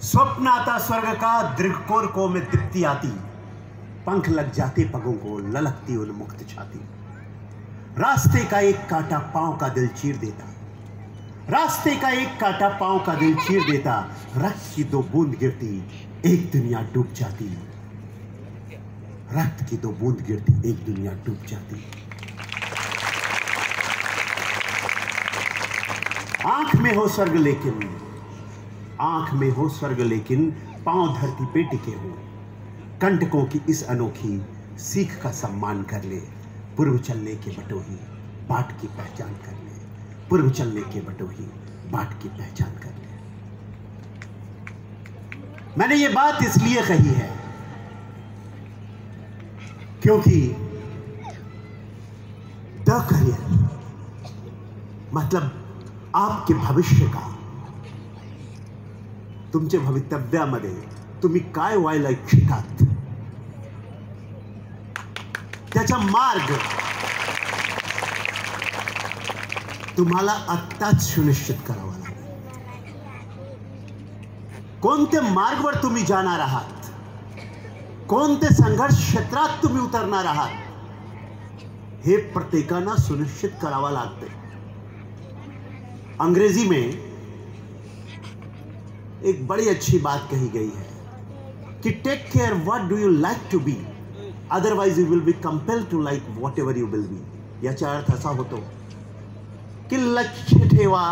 स्वप्न आता स्वर्ग का, दृढ़कोर को में दीप्ति आती, पंख लग जाते पगों को, ललकती उन्मुक्त छाती। रास्ते का एक कांटा पांव का दिल चीर देता, रास्ते का एक कांटा पांव का दिल चीर देता, रक्त की दो बूंद गिरती एक दुनिया डूब जाती, रक्त की दो बूंद गिरती एक दुनिया डूब जाती। आंख में हो स्वर्ग लेकिन, आंख में हो स्वर्ग लेकिन पांव धरती पे टिके हो। कंटकों की इस अनोखी सीख का सम्मान कर ले, पूर्व चलने के बटोही बाट की पहचान कर ले, पूर्व चलने के बटोही बाट की पहचान कर ले। मैंने ये बात इसलिए कही है क्योंकि द करियर मतलब आपके भविष्य का, तुमच्या भवितव्यामध्ये तुम्ही काय व्हायला इच्छितात त्याचा मार्ग तुम्हाला आत्ताच सुनिश्चित करावा लागेल। कोणत्या मार्गावर तुम्ही जाणार आहात, कोणत्या संघर्ष क्षेत्रात तुम्ही उतरणार आहात हे प्रत्येकाला सुनिश्चित करावा लागते। अंग्रेजी में एक बड़ी अच्छी बात कही गई है कि take care what do you like to be, otherwise you will be compelled to like whatever you will be. याचा अर्थ असा होतो की लक्ष्य ठेवा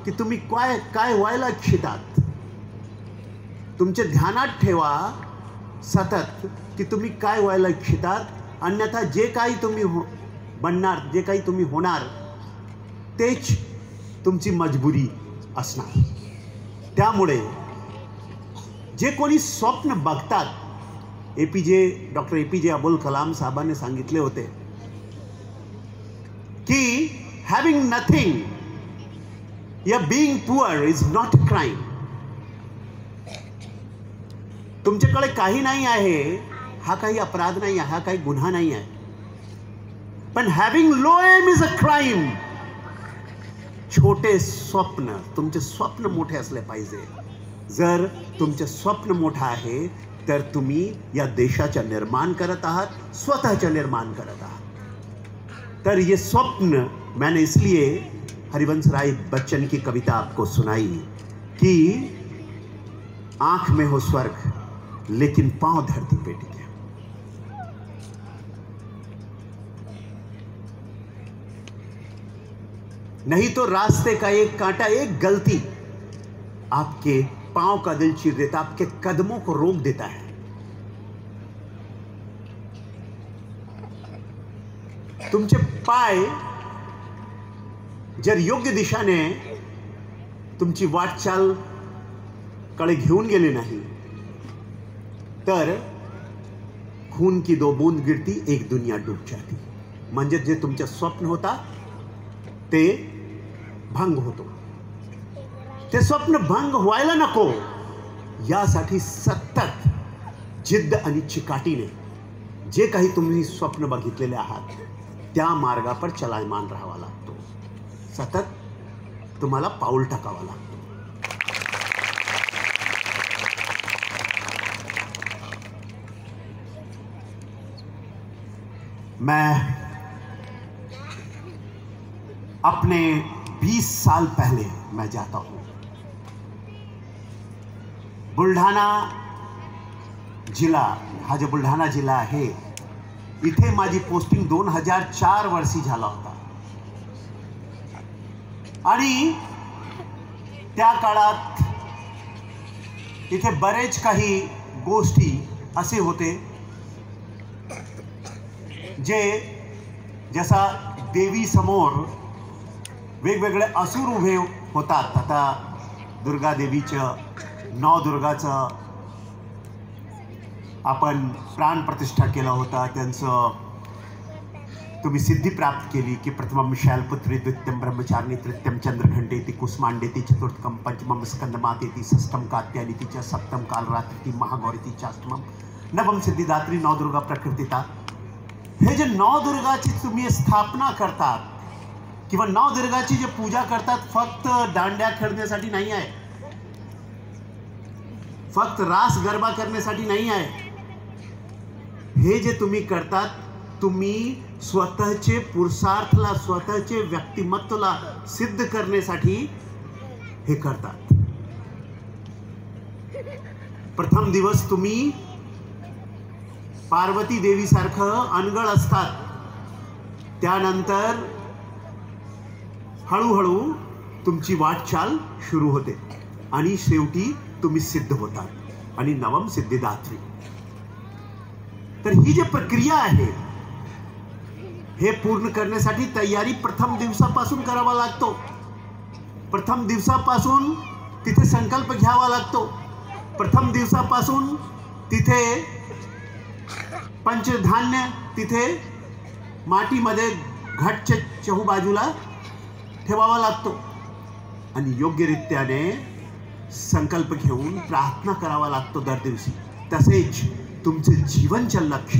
की तुम्ही काय काय व्हायला इच्छितात, तुमच्या ध्यानात ठेवा सतत की तुम्ही काय व्हायला इच्छितात, अन्यथा जे काही तुम्ही बनणार, जे काही तुम्ही होणार तेच तुमची मजबुरी असणार। त्यामुळे जे कोणी स्वप्न बघतात, डॉक्टर एपीजे अब्दुल कलाम साहेबांनी सांगितले होते की हॅविंग नथिंग या being poor is not a crime. तुमच्याकडे काही नाही आहे हा काही अपराध नाही आहे, हा काही गुन्हा नाही आहे, पण having low aim is a crime. छोटे स्वप्न, तुमचे स्वप्न मोठे असले पाहिजे। जर तुमचे स्वप्न मोठा आहे तर तुम्ही या देशाचे निर्माण करत आहात, स्वतःचे निर्माण करत आहात। तर ये स्वप्न मैंने इसलिए हरिवंश राय बच्चन की कविता आपको सुनाई कि आंख में हो स्वर्ग लेकिन पांव धरती पे टिके। नहीं तो रास्ते का एक कांटा, एक गलती आपके पांव का दिल चीर देता, आपके कदमों को रोक देता है। तुमचे पाय जर योग्य दिशाने तुमची वाटचाल कडे घेऊन गेले नाही तर खून की दो बूंद गिरती एक दुनिया डूब जाती। म्हणजे जे तुमचे स्वप्न होता ते भंग होतो। ते स्वप्न भंग व्हायला नको यासाठी सतत जिद्द आणि चिकाटीने जे काही तुम्ही स्वप्न बघितलेले आहात त्या मार्गावर चलायमान राहावा लागतो, सतत तुम्हाला पाऊल टाकावा लागतो। मैं अपने 20 साल पहले मैं जाता हूं बुलढाणा जिल्हा, हा जो बुलढाणा जिल्हा आहे इथे माझी पोस्टिंग 2004 वर्षी झाला होता आणि त्या काळात इथे बरेच काही गोष्टी असे होते जे जसा देवी समोर वेगवेगळे असुर उभे होतात। आता दुर्गा देवीचं, नवदुर्गाचं आपण प्राण प्रतिष्ठा केला होता, त्यांचं तुम्ही सिद्धी प्राप्त केली की प्रथमम शैलपुत्री, द्वितीयम ब्रह्मचारिणी, तृतीयम चंद्रघंटेति, कुसमांडेति, चतुर्थम पंचमम स्कंदमातेति, षष्ठम कात्यायनीति च, सप्तम कालरात्रिति, महागौरीति च, अष्टमम नवम सिद्धिदात्री नवदुर्गा प्रकृतिता। हे जे नवदुर्गाची तुम्ही स्थापना करतात किंवा नवदुर्गाची जे पूजा करतात फक्त दांड्या खेळण्यासाठी नाही आहे, फक्त रास गरबा करण्यासाठी नाही आहे. हे जे तुम्ही करतात, तुम्ही स्वतःचे पुरुषार्थला, स्वतःचे व्यक्तिमत्वाला सिद्ध करण्यासाठी हे करतात. प्रथम दिवस तुम्ही पार्वती देवी सारखं अनगळ असतात, त्यानंतर हळूहळू तुमची वाटचाल सुरू होते आणि शेवटी तुम्ही सिद्ध होतात आणि नवम सिद्धिदात्री. तर ही जी प्रक्रिया आहे, हे पूर्ण करण्यासाठी तयारी प्रथम दिवसापासून करावा लागतो. प्रथम दिवसापासून तिथे संकल्प घ्यावा लागतो. प्रथम दिवसापासून तिथे पंचधान्य तिथे मातीमध्ये घटच्या चहूबाजूला ठेवावा लागतो आणि योग्यरित्याने संकल्प घेऊन प्रार्थना करावा लागतो दर दिवशी. तसेच तुमचे जीवनचे लक्ष्य,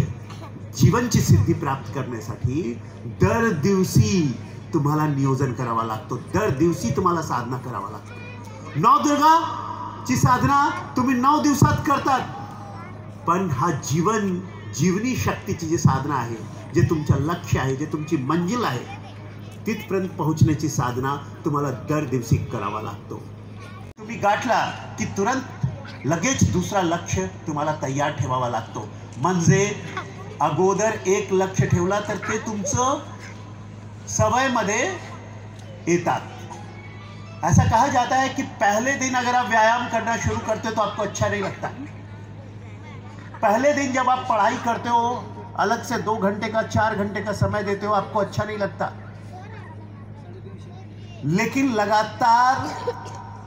जीवनची सिद्धी प्राप्त करण्यासाठी दर दिवशी तुम्हाला नियोजन करावा लागतो. दर दिवशी तुम्हाला साधना करावा लागतो. नवदुर्गाची साधना तुम्ही 9 दिवसात करतात, पण हा जीवनी शक्तीची जी साधना आहे, जे तुमचं लक्ष्य आहे, जे तुमची मंजिल आहे, तिथपर्यंत पोहोचण्याची साधना तुम्हाला दर दिवशी करावा लागतो. तुम्ही गाठला की तुरंत लगेच दुसरा लक्ष्य तुम्हाला तयार ठेवावा लागतो. म्हणजे अगोदर एक लक्ष्य ठेवला तर ते तुमचं सवयमध्ये येतात. ऐसा कहा जाता है कि पहले दिन अगर आप व्यायाम करना शुरू करते हो तो आपको अच्छा नहीं लगता. पहले दिन जब आप पढ़ाई करते हो, अलग से 2 घंटे का 4 घंटे का समय देते हो, आपको अच्छा नहीं लगता. लेकिन लगातार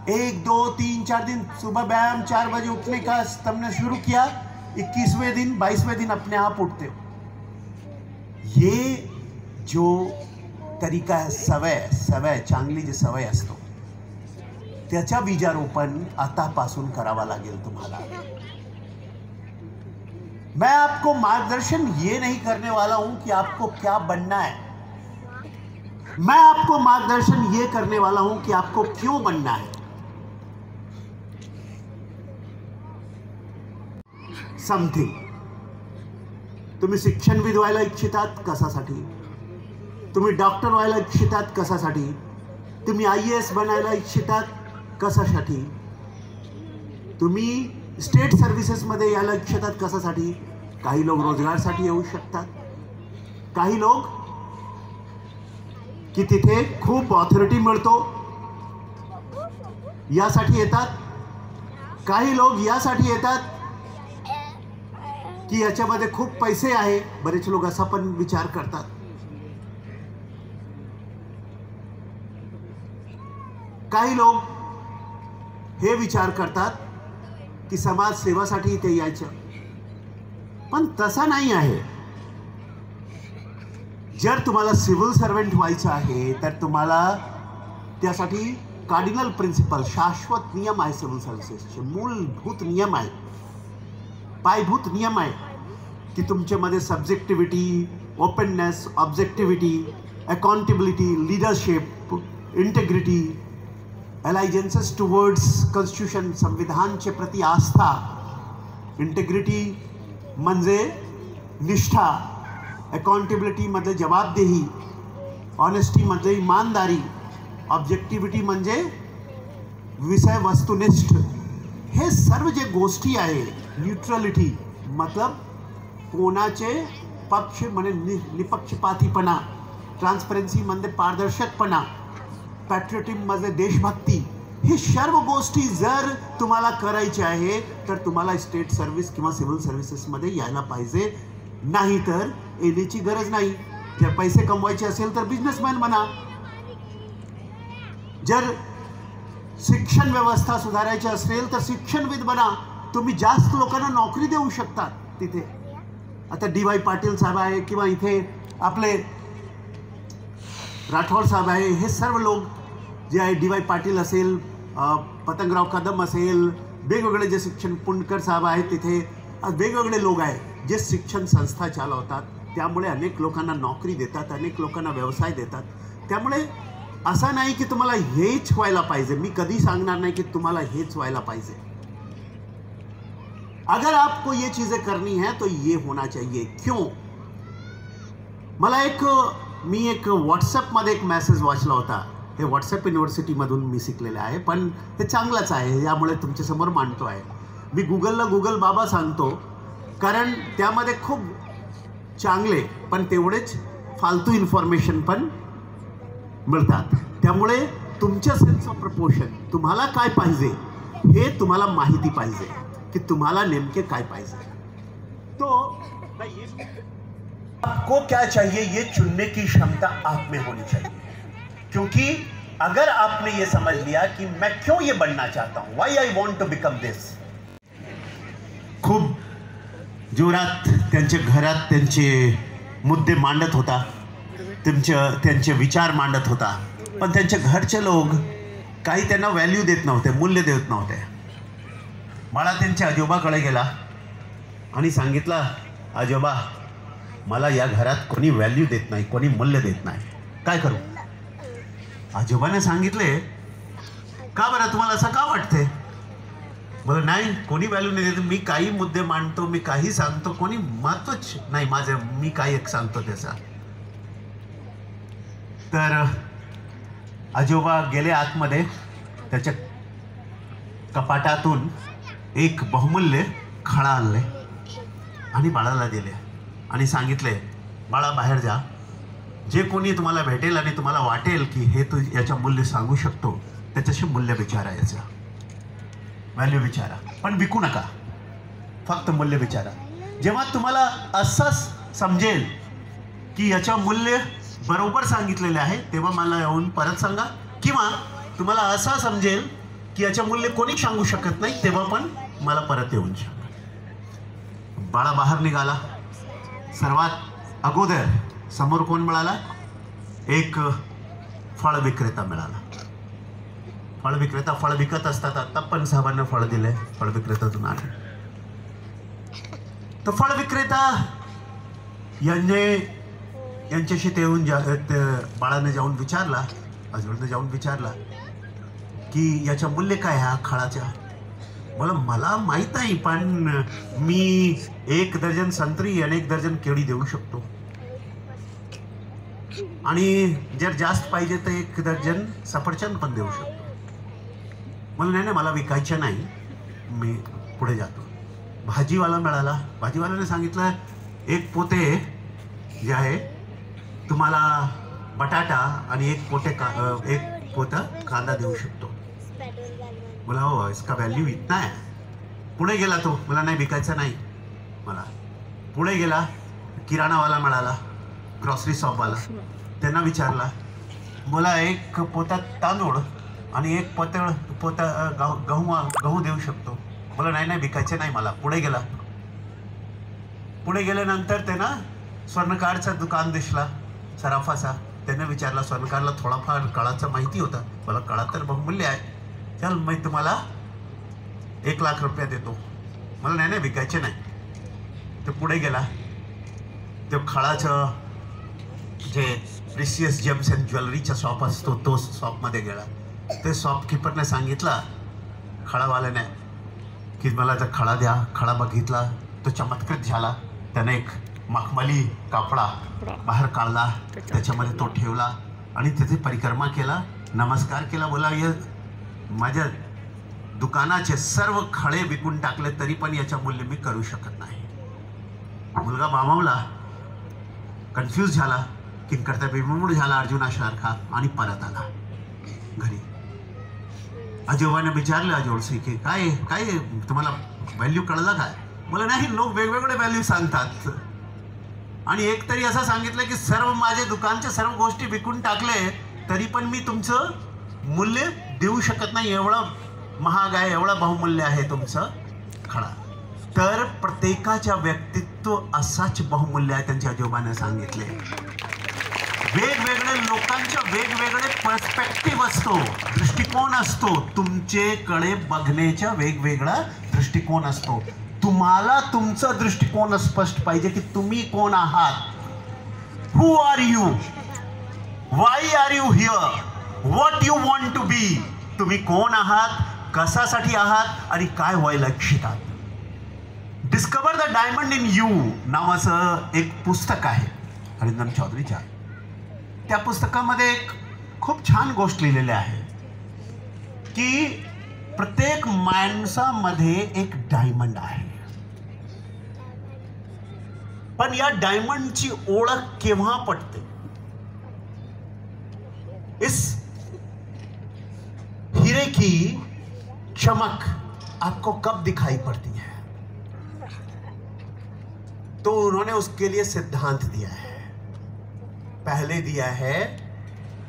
1, 2, 3, 4 दिन सुबह व्यायाम 4 बजे उठने का तुमने शुरू किया, 21वें दिन 22वें दिन अपने आप उठते हो. ये जो तरीका है, सवय चांगली जी सवय असतो, त्याच्या बीजारोपण आतापासून करावा लागेल तुम्हाला. मैं आपको मार्गदर्शन ये नहीं करने वाला हूं कि आपको क्या बनना है. मैं आपको मार्गदर्शन ये करने वाला हूं कि आपको क्यों बनना है. समथिंग. तुम्ही शिक्षणविद व्हायला इच्छितात, कशासाठी? तुम्ही डॉक्टर व्हायला इच्छितात, कशासाठी? तुम्ही IAS बनायला इच्छितात, कशासाठी? तुम्ही स्टेट सर्व्हिसेसमध्ये यायला इच्छितात, कशासाठी? काही लोक रोजगारसाठी येऊ शकतात, काही लोक की तिथे खूप ऑथॉरिटी मिळतो यासाठी येतात, काही लोक यासाठी येतात की याच्यामध्ये खूप पैसे आहे. बरेच लोक असा पण विचार करतात. काही लोक हे विचार करतात की समाज सेवासाठी इथे यायचं, पण तसा नाही आहे. जर तुम्हाला सिव्हिल सर्वंट व्हायचं आहे तर तुम्हाला त्यासाठी कार्डिनल प्रिन्सिपल, शाश्वत नियम आहे. सिव्हिल सर्व्हिसेसचे मूलभूत नियम आहे, पायभूत नियम आहे की तुमच्यामध्ये subjectivity, openness, objectivity, accountability, leadership, integrity, allegiances towards constitution, संविधानचे प्रति आस्था. इंटेग्रिटी म्हणजे निष्ठा, अकाउंटेबिलिटी म्हणजे जबाबदेही, ऑनेस्टी म्हणजे इमानदारी, ऑब्जेक्टिव्हिटी म्हणजे विषय वस्तुनिष्ठ. हे सर्व जे गोष्टी आहे, न्यूट्रलिटी मतलब कोणाचे पक्ष म्हणजे निपक्षपातीपणा, ट्रान्सपरन्सी म्हणजे पारदर्शकपणा, पॅट्रियोटिझम म्हणजे देशभक्ती. हे सर्व गोष्टी जर तुम्हाला करायचे आहे तर तुम्हाला स्टेट सर्व्हिस किंवा सिव्हिल सर्व्हिसेसमध्ये यायला पाहिजे, नाही तर येण्याची गरज नाही. जर पैसे कमवायचे असेल तर बिझनेसमॅन बना. जर शिक्षण व्यवस्था सुधारायची असेल तर शिक्षणविद बना. तुम्ही जास्त लोकांना नोकरी देऊ शकता तिथे. आता DY पाटील साहेब आहे किंवा इथे आपले राठोड साहेब आहे, हे सर्व लोक जे आहे, DY पाटील असेल, पतंगराव कदम असेल, वेगवेगळे जे शिक्षण, पुंडकर साहेब आहेत तिथे, वेगवेगळे लोक आहेत जे शिक्षण संस्था चालवतात. त्यामुळे अनेक लोकांना नोकरी देतात, अनेक लोकांना व्यवसाय देतात. त्यामुळे असं नाही की तुम्हाला हेच व्हायला पाहिजे. मी कधी सांगणार नाही की तुम्हाला हेच व्हायला पाहिजे. अगर आपको ये चीजें करनी है तो ये होना चाहिए. क्यों? मला मी एक व्हॉट्सअपमध्ये एक मेसेज वाचला होता. हे व्हॉट्सअप युनिव्हर्सिटीमधून मी शिकलेलं आहे, पण हे चांगलंच आहे, यामुळे तुमच्यासमोर मांडतो आहे. मी गुगलला गुगल बाबा सांगतो, कारण त्यामध्ये खूप चांगले पण तेवढेच फालतू इन्फॉर्मेशन पण मिळतात. त्यामुळे तुमच्या सेन्स ऑफ प्रपोर्शन, तुम्हाला काय पाहिजे हे तुम्हाला माहिती पाहिजे की तुम्हाला नेमके काय पाहिजे. तो आपको क्या चाहिए ये चुनने की क्षमता आप में होनी चाहिए. क्योंकि अगर आपने ये समझ लिया कि मैं क्यों ये बनना चाहता हूं, why I want to become this. खूप जोरात त्यांच्या घरात त्यांचे मुद्दे मांडत होता, त्यांचे विचार मांडत होता, पण त्यांचे घरचे लोक काही त्यांना व्हॅल्यू देत नव्हते, मूल्य देत नव्हते. मला त्यांच्या आजोबाकडे गेला आणि सांगितलं, आजोबा मला या घरात कोणी व्हॅल्यू देत नाही, कोणी मूल्य देत नाही, काय करू. आजोबाने सांगितले, का बरं तुम्हाला असं का वाटते. बरं नाही, कोणी व्हॅल्यू नाही देत, मी काही मुद्दे मांडतो, मी काही सांगतो, कोणी महत्वच नाही माझं, मी काही एक सांगतो त्याचा. तर आजोबा गेले आतमध्ये, त्याच्या कपाटातून एक बहुमूल्य खडा आणले आणि बाळाला दिले आणि सांगितले, बाळा बाहेर जा, जे कोणी तुम्हाला भेटेल आणि तुम्हाला वाटेल की हे तू याचं मूल्य सांगू शकतो, त्याच्याशी मूल्य विचारा, याचं व्हॅल्यू विचारा, पण विकू नका, फक्त मूल्य विचारा. जेव्हा तुम्हाला असं समजेल की याचं मूल्य बरोबर सांगितलेले आहे, तेव्हा मला येऊन परत सांगा. किंवा तुम्हाला असं समजेल की याचं मूल्य कोणी सांगू शकत नाही, तेव्हा पण मला परत येऊन सांगा. बाळा बाहेर निघाला. सर्वात अगोदर समोर कोण मिळाला, एक फळ विक्रेता मिळाला. फळ विक्रेता फळ विकत असतात, आता पण साहेबांना फळ दिले, फळ विक्रेत्यातून आले. तो फळ विक्रेता यांच्याशी ते येऊन बाळाने जाऊन विचारला, आजोबाने जाऊन विचारला की याचं मूल्य काय ह्या खळाच्या. मला माहीत नाही, पण मी 1 डझन संत्री आणि 1 डझन केळी देऊ शकतो, आणि जर जास्त पाहिजे तर 1 डझन सफरचंद पण देऊ शकतो. नाही, मला विकायचं नाही, मी पुढे जातो. भाजीवाला मिळाला. भाजीवाल्याने सांगितलं, 1 पोते जे आहे तुम्हाला बटाटा आणि 1 पोतं कांदा देऊ शकतो. बोला हो, इसका व्हॅल्यू इतना है. पुढे गेला तो, मला नाही विकायचं नाही. मला पुढे गेला. किराणावाला मिळाला, ग्रॉसरी शॉपवाला. त्यांना विचारला, बोला 1 पोता तांदूळ आणि 1 पोता गहू देऊ शकतो. बोला नाही विकायचं नाही मला. पुढे गेला. पुढे गेल्यानंतर त्यांना स्वर्णकारचं दुकान दिसला, सराफाचा. त्यांना विचारला, स्वर्णकारला थोडाफार काळाचं माहिती होता. मला काळा तर बहुमूल्य आहे, चल मी तुम्हाला 1 लाख रुपये देतो. मला नाही विकायचे नाही. तो पुढे गेला. तो खळाचं जे प्रिशियस जेम्स अँड ज्वेलरीचा शॉप असतो, तो शॉपमध्ये गेला. ते शॉपकीपरने सांगितलं खळावाल्याने की मला जर खळा द्या. खळा बघितला, तो चमत्कृत झाला. त्याने एक मखमली कापडा बाहेर काढला, त्याच्यामध्ये तो ठेवला आणि त्याची परिक्रमा केला, नमस्कार केला. बोला, हे माझ्या दुकानाचे सर्व खळे विकून टाकले तरी पण याचं मूल्य मी करू शकत नाही. मुलगा बामावला, कन्फ्यूज झाला, किंकरता बेमूड झाला अर्जुनासारखा आणि परत आला घरी. आजोबाने विचारलं आजोळशी की काय तुम्हाला व्हॅल्यू कळलं काय. मला नाही, लोक वेगवेगळे व्हॅल्यू सांगतात, आणि एक तरी असं सांगितलं की सर्व माझे दुकानच्या सर्व गोष्टी विकून टाकले तरी पण मी तुमचं मूल्य देऊ शकत नाही, एवढं महाग आहे, एवढं बहुमूल्य आहे तुमचं खळा. तर प्रत्येकाच्या व्यक्तित्व असाच बहुमूल्य आहे, त्यांच्या आजोबाने सांगितले. वेगवेगळे लोकांच्या वेगवेगळे पर्स्पेक्टिव्ह असतो, दृष्टिकोन असतो. तुमचेकडे बघण्याचा वेगवेगळा दृष्टिकोन असतो. तुम्हाला तुमचा दृष्टिकोन स्पष्ट पाहिजे की तुम्ही कोण आहात. Who are you, why are you here, what you want to be. तुम्ही कोण आहात, कशासाठी आहात आणि काय व्हायला इच्छितात. Discover the diamond in you नावाचं एक पुस्तक आहे अरिंदम चौधरीच्या. त्या पुस्तकामध्ये एक खूप छान गोष्ट लिहिलेली आहे की प्रत्येक माणसामध्ये एक डायमंड आहे, पण या डायमंडची ओळख केव्हा पडते? इस हीरे की चमक आपको कब दिखाई पड़ती है? तो उन्होंने उसके लिए सिद्धांत दिया है. पहले दिया है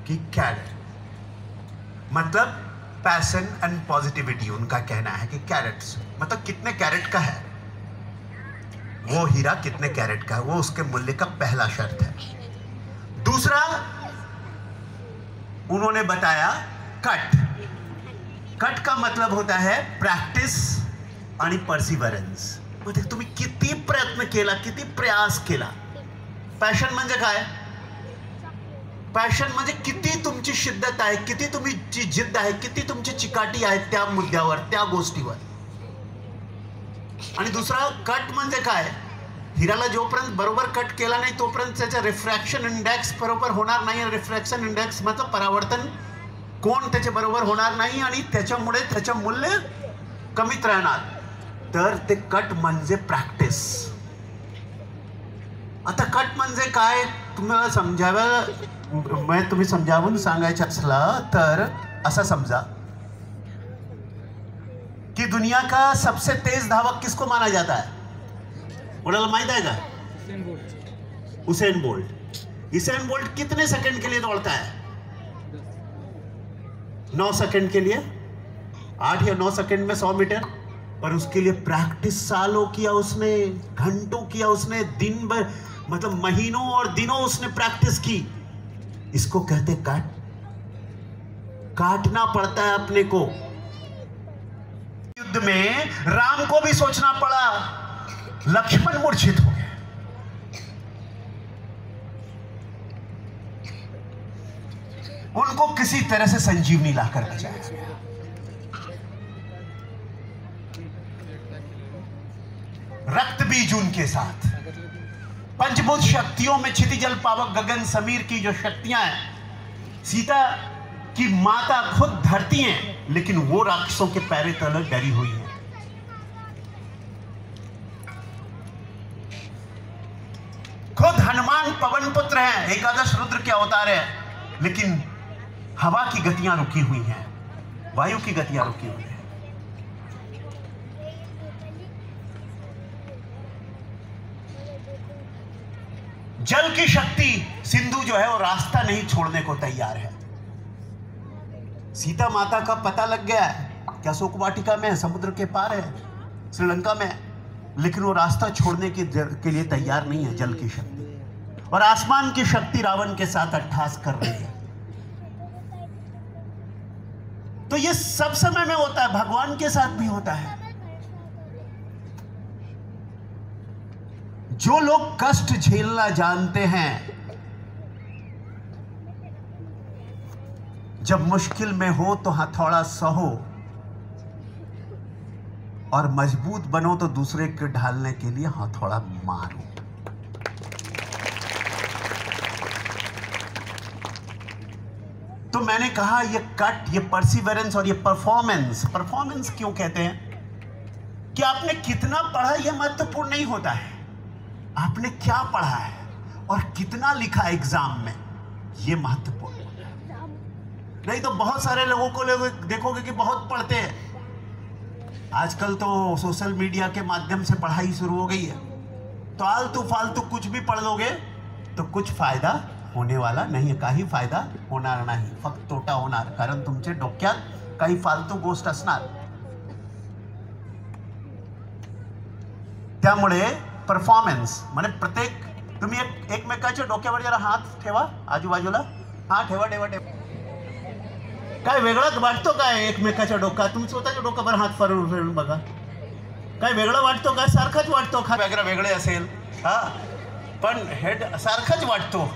कि कैरेट मतलब पैशन एंड पॉजिटिविटी. उनका कहना है कि कैरेट्स मतलब कितने कैरेट का है वो हीरा, कितने कैरेट का है वो उसके मूल्य का पहला शर्त है. दूसरा उन्होंने बताया कट. कट का मतलब होता है प्रॅक्टिस आणि परसिव्हरन्स. म्हणजे तुम्ही किती प्रयत्न केला, किती प्रयास केला. पॅशन म्हणजे काय? पॅशन म्हणजे किती तुमची शिद्दत आहे, किती तुमची जिद्द आहे, किती तुमची चिकाटी आहे त्या मुद्द्यावर, त्या गोष्टीवर. आणि दुसरा कट म्हणजे काय? हिराला जोपर्यंत बरोबर कट केला नाही तोपर्यंत त्याचा रिफ्रॅक्शन इंडेक्स बरोबर होणार नाही. रिफ्रॅक्शन इंडेक्स मतलब परावर्तन कोण त्याचे बरोबर होणार नाही आणि त्याच्यामुळे त्याचं मूल्य कमीत राहणार. तर ते कट म्हणजे प्रॅक्टिस. आता कट म्हणजे काय तुम्हाला समजावं, तुम्ही समजावून सांगायचं असलं तर असं समजा कि दुनिया का सबसे तेज धावक किसको माना जाता है? कोणाला माहित आहे का? Usain bolt. उसेन बोल्ट कितने सेकंड के लिए दौड़ता है? 9 सेकंड के लिए, 8 या 9 सेकंड में 100 मीटर. पर उसके लिए प्रैक्टिस सालों किया उसने, घंटों किया उसने, दिन भर मतलब महीनों और दिनों उसने प्रैक्टिस की. इसको कहते कट. काटना पड़ता है अपने को. युद्ध में राम को भी सोचना पड़ा, लक्ष्मण मूर्छित हो गए. उनको किसी तरह से संजीवनी लाकर बचाया. रक्त बीज उनके साथ. पंचभूत शक्तियों में क्षितिजल पावक गगन समीर की जो शक्तियां हैं, सीता की माता खुद धरती हैं लेकिन वो राक्षसों के पैरे तले डरी हुई है. खुद हनुमान पवन पुत्र हैं, एकादश रुद्र के अवतार हैं, लेकिन हवा की गतियां रुकी हुई हैं, वायु की गतियां रुकी हुई हैं. जल की शक्ति सिंधु जो है वो रास्ता नहीं छोड़ने को तैयार है. सीता माता का पता लग गया है क्या शोक वाटिका में है, समुद्र के पार है, श्रीलंका में, लेकिन वो रास्ता छोड़ने के लिए तैयार नहीं है. जल की शक्ति और आसमान की शक्ति रावण के साथ अट्ठास कर रही है. तो ये सब समय में होता है, भगवान के साथ भी होता है. जो लोग कष्ट झेलना जानते हैं, जब मुश्किल में हो तो हथौड़ा सहो और मजबूत बनो तो दूसरे के ढालने के लिए हथौड़ा मारो. तो मैंने कहा ये कट, ये परसिवरेंस और ये परफॉर्मेंस. परफॉर्मेंस क्यों कहते हैं? कि आपने कितना पढ़ा यह महत्वपूर्ण नहीं होता है, आपने क्या पढ़ा है और कितना लिखा एग्जाम में, यह महत्वपूर्ण है. नहीं तो बहुत सारे लोगों को देखोगे कि बहुत पढ़ते हैं. आजकल तो सोशल मीडिया के माध्यम से पढ़ाई शुरू हो गई है, तो आलतू फालतू कुछ भी पढ़ लोगे तो कुछ फायदा होने वाला नाही. काही फायदा होणार नाही, फक्त तोटा होणार. कारण तुमचे डोक्यात काही फालतू गोष्ट असणार. त्यामुळे परफॉर्मन्स म्हणजे प्रत्येक तुम्ही एकमेकाच्या डोक्यावर जरा हात ठेवा, आजूबाजूला हात ठेवा. काय वेगळं वाटतो काय एकमेकाच्या डोक्यात? तुम्ही स्वतःच्या डोक्यावर हात फिरवून बघा. काय वेगळं वाटतो काय? सारखंच वाटतो. वेगळे असेल हा, पण हेड सारखंच वाटतो.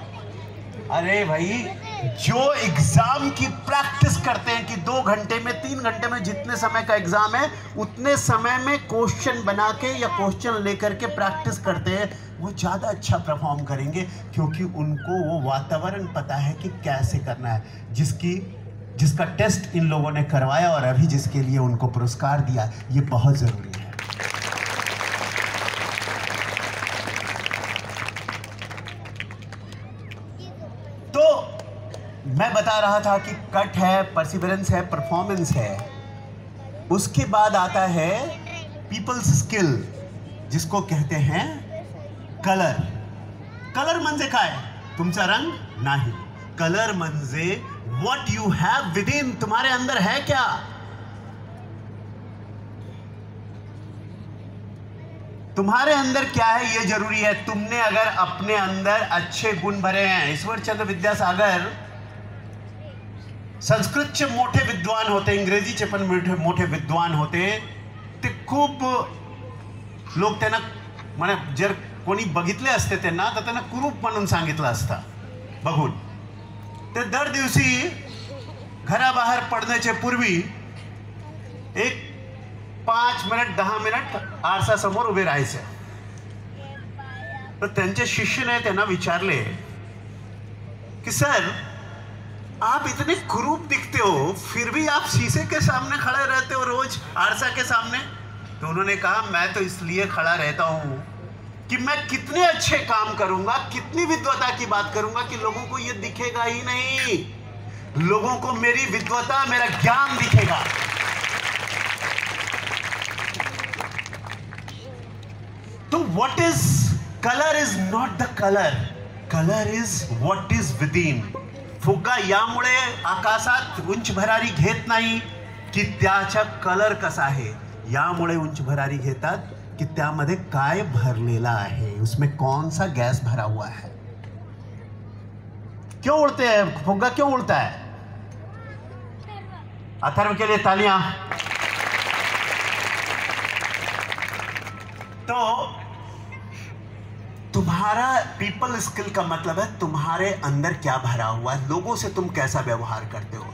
अरे भाई जो एग्जाम की प्रैक्टिस करते हैं कि 2 घंटे में 3 घंटे में जितने समय का एग्जाम है उतने समय में क्वेश्चन बना के या क्वेश्चन लेकर के प्रैक्टिस करते हैं, वो ज़्यादा अच्छा परफॉर्म करेंगे, क्योंकि उनको वो वातावरण पता है कि कैसे करना है। जिसका टेस्ट इन लोगों ने करवाया और अभी जिसके लिए उनको पुरस्कार दिया, ये बहुत ज़रूरी है। तो मैं बता रहा था कि कट है, परसिवरेंस है, परफॉर्मेंस है, उसके बाद आता है पीपल्स स्किल, जिसको कहते हैं कलर। कलर म्हणजे काय? तुमचा रंग नाही। कलर म्हणजे what you have with in, तुम्हारे अंदर है क्या? तुम्हारे अंदर क्या है ये जरूरी है। तुमने अगर अपने अंदर अच्छे गुण भरे हैं, ईश्वरचंद्र विद्यासागर संस्कृतचे मोठे विद्वान होते, इंग्रजीचे पण मोठे विद्वान होते, ते खूप लोक त्यांना म्हणजे जर कोणी बघितले असते त्यांना तर त्यांना कुरूप म्हणून सांगितलं असतं बघून। ते दर दिवशी घराबाहेर पडण्याच्या पूर्वी एक 5 मिनिट 10 मिनिट आरसा समोर उभे राहायचे। तर त्यांचे शिष्य ने त्यांना विचारले कि सर आप इतने कुरूप दिखते हो, फिर भी आप शीशे के सामने खड़े रहते हो रोज आरसा के सामने। तो उन्होंने कहा मैं तो इसलिए खड़ा रहता हूं कि मैं कितने अच्छे काम करूंगा, कितनी विद्वता की बात करूंगा कि लोगों को ये दिखेगा ही नहीं, लोगों को मेरी विद्वता, मेरा ज्ञान दिखेगा। तो what is colour is not the colour, colour is what is with in. फुगा यामुळे आकाशात उंच भरारी घेत नाही की त्याचा कलर कसा आहे, यामुळे उंच भरारी घेतात कि त्यामध्ये काय भरलेला है, उसमें कौन सा गैस भरा हुआ है। क्यों उड़ते हैं फुग्गा, क्यों उड़ता है? अथर्व के लिए तालियां। तो तुम्हारा पीपल स्किल का मतलब है तुम्हारे अंदर क्या भरा हुआ है, लोगों से तुम कैसा व्यवहार करते हो।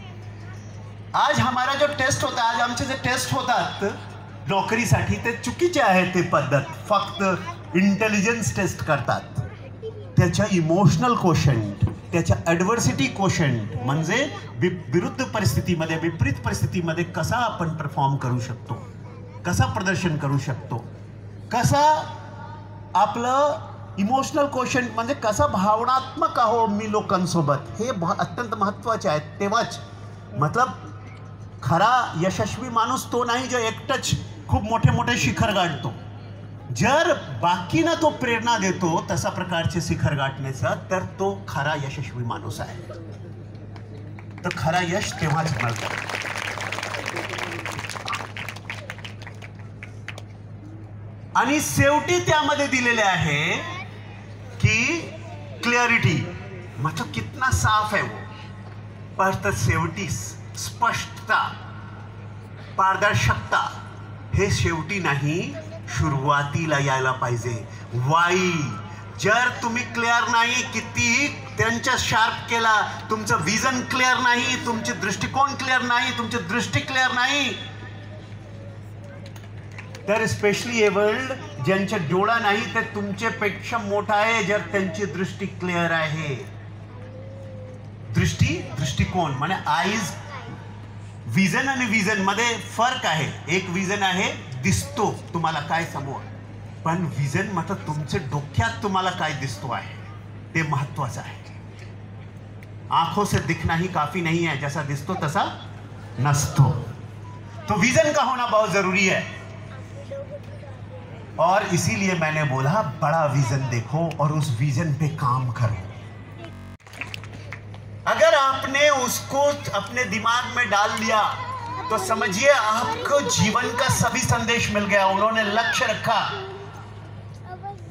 आज हमारा जो टेस्ट होता है, आज आमचे जे टेस्ट होतात नोकरीसाठी, ते चुकीचे आहे ते पद्धत। फक्त इंटेलिजन्स टेस्ट करतात, त्याच्या इमोशनल क्वोशंट, त्याच्या ॲडव्हर्सिटी क्वोशंट म्हणजे विरुद्ध परिस्थितीमध्ये, विपरीत परिस्थितीमध्ये कसा आपण परफॉर्म करू शकतो, कसा प्रदर्शन करू शकतो, कसा आपलं इमोशनल क्वोशंट म्हणजे कसा भावनात्मक आहो मी लोकांसोबत, हे अत्यंत महत्त्वाचे आहे। तेव्हाच मतलब खरा यशस्वी माणूस तो नाही जो एकटच खूप मोठे मोठे शिखर गाठतो, जर बाकींना तो प्रेरणा देतो तसा प्रकारचे शिखर गाठण्याचा, तर तो खरा यशस्वी माणूस आहे। तर खरा यश तेव्हाच मिळतं। आणि शेवटी त्यामध्ये दिलेले आहे कि क्लियरिटी, मतलब कितना साफ है वो, पर शेवटी स्पष्टता, पारदर्शकता हे शेवटी नाही, सुरुवातीला यायला पाहिजे। वाई जर तुम्ही क्लिअर नाही, कितीही त्यांच्या शार्प केला, तुमचं विजन क्लिअर नाही, तुमचे दृष्टिकोन क्लिअर नाही, तुमची दृष्टी क्लिअर नाही, तर स्पेशली एबल्ड ज्यांचे डोळा नाही ते तुमच्यापेक्षा मोठा आहे, जर त्यांची दृष्टी क्लिअर आहे। दृष्टिकोन म्हणजे आईज, विजन आणि विजन मध्ये फरक आहे। एक विजन आहे दिसतो तुम्हाला काय समोर, पण विजन मतलब तुमचे डोक्यात तुम्हाला काय दिसतो आहे ते महत्त्वाचं आहे। आंखों से दिखना ही काफी नहीं है, जैसा दिसतो तसा नसतो। तो विजन का होना बहुत जरूरी है, और इसीलिए मैंने बोला बड़ा विजन देखो और उस विजन पे काम करो। अगर आपने उसको अपने दिमाग में डाल लिया तो समझिए आपको जीवन का सभी संदेश मिल गया। उन्होंने लक्ष्य रखा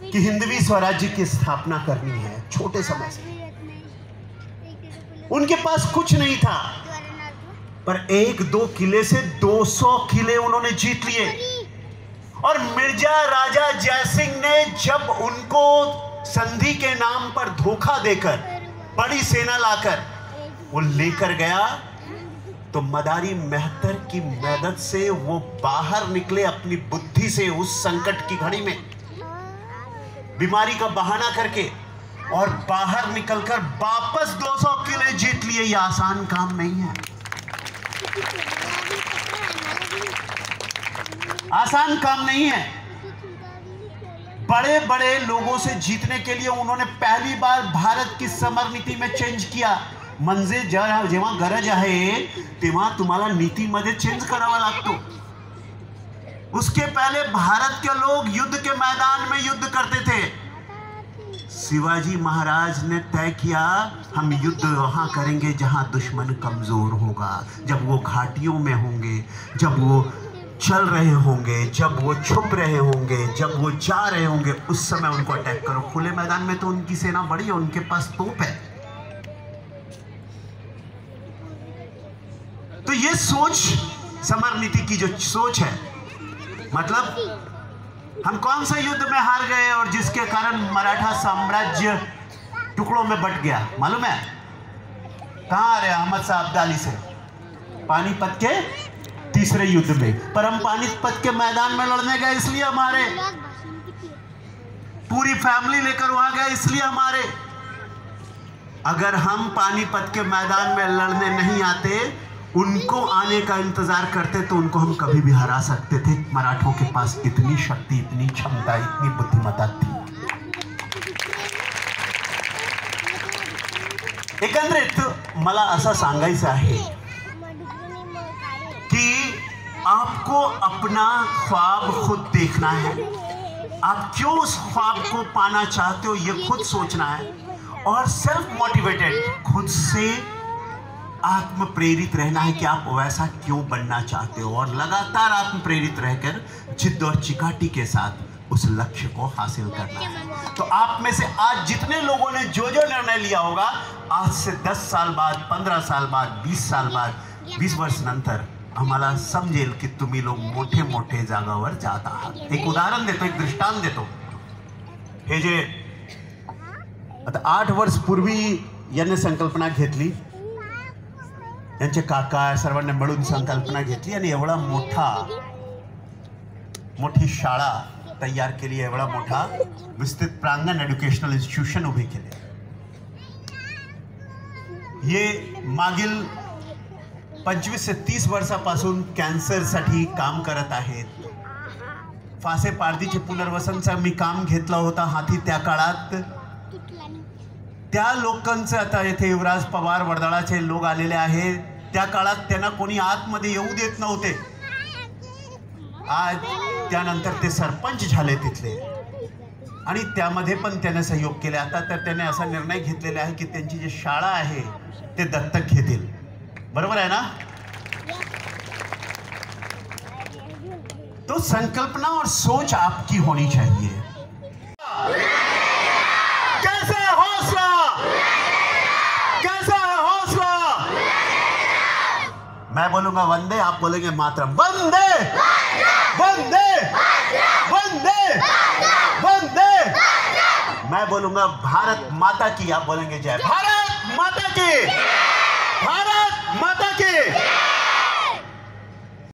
कि हिंदवी स्वराज्य की स्थापना करनी है, छोटे समय से। उनके पास कुछ नहीं था, पर 1-2 किले से 200 किले उन्होंने जीत लिए। और मिर्जा राजा जयसिंह ने जब उनको संधि के नाम पर धोखा देकर, बड़ी सेना लाकर वो लेकर गया तो मदारी मेहतर की मदद से वो बाहर निकले अपनी बुद्धि से उस संकट की घड़ी में, बीमारी का बहाना करके, और बाहर निकलकर वापस 200 किले जीत लिए। ये आसान काम नहीं है, आसान काम नहीं है। बड़े बड़े लोगों से जीतने के लिए उन्होंने पहली बार भारत की समर नीति में चेंज किया। म्हणजे जेव्हा गरज आहे तेव्हा तुम्हाला नीतीमध्ये चेंज करावा लागतो। उसके पहले भारत के लोग युद्ध के मैदान में युद्ध करते थे। शिवाजी महाराज ने तय किया हम युद्ध वहां करेंगे जहां दुश्मन कमजोर होगा, जब वो घाटियों में होंगे, जब वो चल रहे होंगे, जब वो छुप रहे होंगे, जब वो जा रहे होंगे, उस समय उनको अटैक करो। खुले मैदान में तो उनकी सेना बड़ी है, उनके पास तोप है। तो ये सोच, समर नीति की जो सोच है, मतलब हम कौन सा युद्ध में हार गए और जिसके कारण मराठा साम्राज्य टुकड़ों में बट गया, मालूम है? कहां आ रहे अहमद साहब अब्दाली से? पानीपत के तीसरे युद्ध में। पर हम पानीपत के मैदान में लड़ने गए इसलिए हमारे, पूरी फैमिली लेकर वहां गए इसलिए हमारे। अगर हम पानीपत के मैदान में लड़ने नहीं आते, उनको आने का इंतजार करते, तो उनको हम कभी भी हरा सकते थे। मराठों के पास इतनी शक्ति, इतनी क्षमता, इतनी बुद्धिमत्ता थी। एकंदरीत मला असं सांगायचं आहे कि आपको अपना ख्वाब खुद देखना है। आप क्यों उस ख्वाब को पाना चाहते हो ये खुद सोचना है, और सेल्फ मोटिवेटेड, खुद से आत्म प्रेरित रहना है कि आप वैसा क्यों बनना चाहते हो, और लगातार आत्म प्रेरित रहकर जिद्द और चिकाटी के साथ उस लक्ष्य को हासिल करना है। तो आप में से आज जितने लोगों ने जो जो निर्णय लिया होगा, आज से 10 साल बाद, 15 साल बाद, 20 साल बाद, 20 वर्ष नंतर आम्हाला समजेल की तुम्ही लोग मोठे मोठे जागावर जात आहात। एक उदाहरण देतो, एक दृष्टांत देतो। हे जे आता 8 वर्ष पूर्वी यांनी संकल्पना घेतली, यांचे काका सर्वांनी मिळून संकल्पना घेतली आणि एवढा मोठी शाळा तयार केली, एवढा मोठा विस्तृत प्रांगण एज्युकेशनल इन्स्टिट्यूशन उभे केले। ये मागील 25 से 30 वर्षापासून कॅन्सरसाठी काम करत आहेत। फासे पारधीचे पुनर्वसनचं मी काम घेतलं होतं हाती त्या काळात। त्या लोकांचं आता येथे युवराज पवार वडदाळाचे लोक आलेले आहेत, त्या काळात त्यांना कोणी आतमध्ये येऊ देत नव्हते। आज त्यानंतर ते सरपंच झाले तिथले, आणि त्यामध्ये पण त्याने सहयोग केले। आता तर त्याने असा निर्णय घेतलेला आहे की त्यांची जी शाळा आहे ते दत्तक घेतील। बरोबर है ना? तो संकल्पना और सोच आपकी होनी चाहिए। कैसा है हौसला? कैसा है हौसला? मैं बोलूंगा वंदे, आप बोलेंगे मातरम। वंदे वंदे वंदे वंदे। मैं बोलूंगा भारत माता की, आप बोलेंगे जय भारत माता की, भारत माता की।